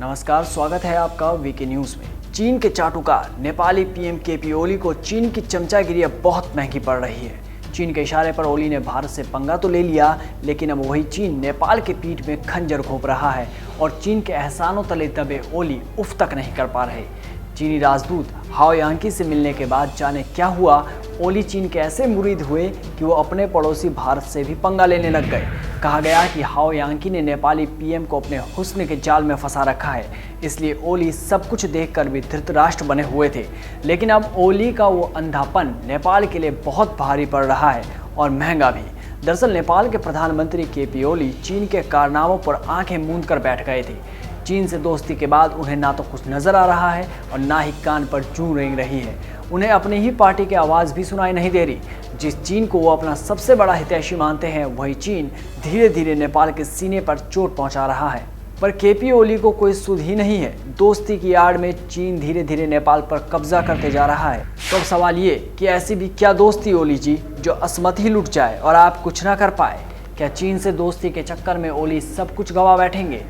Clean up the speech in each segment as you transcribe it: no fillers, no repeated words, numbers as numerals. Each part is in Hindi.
नमस्कार, स्वागत है आपका वीके न्यूज में। चीन के चाटुकार नेपाली पीएम केपी ओली को चीन की चमचागिरी अब बहुत महंगी पड़ रही है। चीन के इशारे पर ओली ने भारत से पंगा तो ले लिया, लेकिन अब वही चीन नेपाल के पीठ में खंजर घोंप रहा है और चीन के एहसानों तले दबे ओली उफ तक नहीं कर पा रहे। चीनी राजदूत हाओ यांकी से मिलने के बाद जाने क्या हुआ, ओली चीन के ऐसे मुरीद हुए कि वो अपने पड़ोसी भारत से भी पंगा लेने लग गए। कहा गया कि हाओ यांकी ने नेपाली पीएम को अपने हुस्न के जाल में फंसा रखा है, इसलिए ओली सब कुछ देखकर भी धृतराष्ट्र बने हुए थे। लेकिन अब ओली का वो अंधापन नेपाल के लिए बहुत भारी पड़ रहा है और महंगा भी। दरअसल नेपाल के प्रधानमंत्री केपी ओली चीन के कारनामों पर आंखें मूंद कर बैठ गए थे। चीन से दोस्ती के बाद उन्हें ना तो कुछ नजर आ रहा है और ना ही कान पर जूं रेंग रही है। उन्हें अपनी ही पार्टी की आवाज़ भी सुनाई नहीं दे रही। जिस चीन को वो अपना सबसे बड़ा हितैषी मानते हैं, वही चीन धीरे धीरे नेपाल के सीने पर चोट पहुंचा रहा है। पर केपी ओली को कोई सुध ही नहीं है। दोस्ती की आड़ में चीन धीरे धीरे नेपाल पर कब्जा करते जा रहा है। तो अब सवाल ये कि ऐसी भी क्या दोस्ती ओली जी जो असमत ही लुट जाए और आप कुछ ना कर पाए? क्या चीन से दोस्ती के चक्कर में ओली सब कुछ गवा बैठेंगे?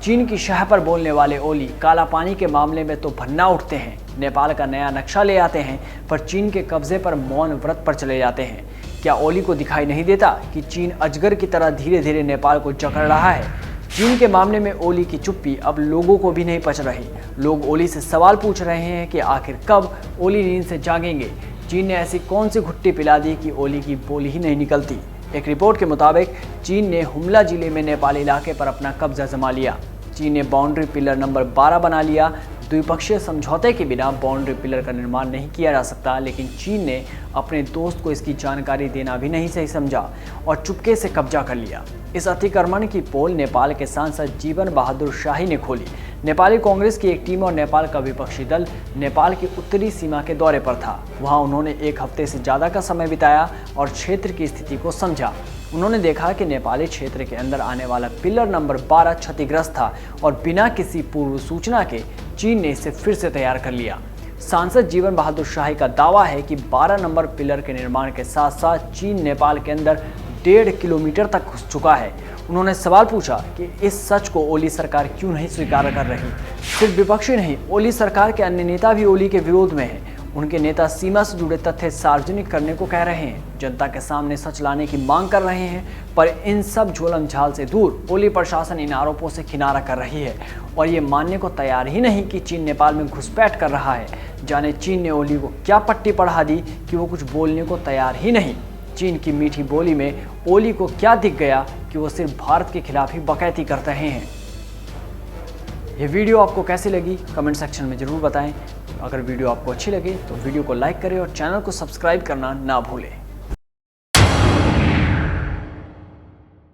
चीन की शाह पर बोलने वाले ओली काला पानी के मामले में तो भन्ना उठते हैं, नेपाल का नया नक्शा ले आते हैं, पर चीन के कब्जे पर मौन व्रत पर चले जाते हैं। क्या ओली को दिखाई नहीं देता कि चीन अजगर की तरह धीरे धीरे नेपाल को जकड़ रहा है? चीन के मामले में ओली की चुप्पी अब लोगों को भी नहीं पच रही। लोग ओली से सवाल पूछ रहे हैं कि आखिर कब ओली नींद से जागेंगे। चीन ने ऐसी कौन सी घुट्टी पिला दी कि ओली की बोली ही नहीं निकलती। एक रिपोर्ट के मुताबिक चीन ने हुमला जिले में नेपाली इलाके पर अपना कब्जा जमा लिया। चीन ने बाउंड्री पिलर नंबर 12 बना लिया। द्विपक्षीय समझौते के बिना बाउंड्री पिलर का निर्माण नहीं किया जा सकता, लेकिन चीन ने अपने दोस्त को इसकी जानकारी देना भी नहीं सही समझा और चुपके से कब्जा कर लिया। इस अतिक्रमण की पोल नेपाल के सांसद जीवन बहादुर शाही ने खोली। नेपाली कांग्रेस की एक टीम और नेपाल का विपक्षी दल नेपाल की उत्तरी सीमा के दौरे पर था। वहां उन्होंने एक हफ्ते से ज़्यादा का समय बिताया और क्षेत्र की स्थिति को समझा। उन्होंने देखा कि नेपाली क्षेत्र के अंदर आने वाला पिलर नंबर 12 क्षतिग्रस्त था और बिना किसी पूर्व सूचना के चीन ने इसे फिर से तैयार कर लिया। सांसद जीवन बहादुर शाही का दावा है कि 12 नंबर पिलर के निर्माण के साथ साथ चीन नेपाल के अंदर 1.5 किलोमीटर तक घुस चुका है। उन्होंने सवाल पूछा कि इस सच को ओली सरकार क्यों नहीं स्वीकार कर रही। सिर्फ विपक्षी नहीं, ओली सरकार के अन्य नेता भी ओली के विरोध में हैं। उनके नेता सीमा से जुड़े तथ्य सार्वजनिक करने को कह रहे हैं, जनता के सामने सच लाने की मांग कर रहे हैं। पर इन सब झोलम झाल से दूर ओली प्रशासन इन आरोपों से किनारा कर रही है और ये मानने को तैयार ही नहीं कि चीन नेपाल में घुसपैठ कर रहा है। जाने चीन ने ओली को क्या पट्टी पढ़ा दी कि वो कुछ बोलने को तैयार ही नहीं। चीन की मीठी बोली में ओली को क्या दिख गया कि वो सिर्फ भारत के खिलाफ ही बकैती कर रहे हैं। ये वीडियो आपको कैसी लगी कमेंट सेक्शन में ज़रूर बताएं। अगर वीडियो आपको अच्छी लगे तो वीडियो को लाइक करें और चैनल को सब्सक्राइब करना ना भूलें।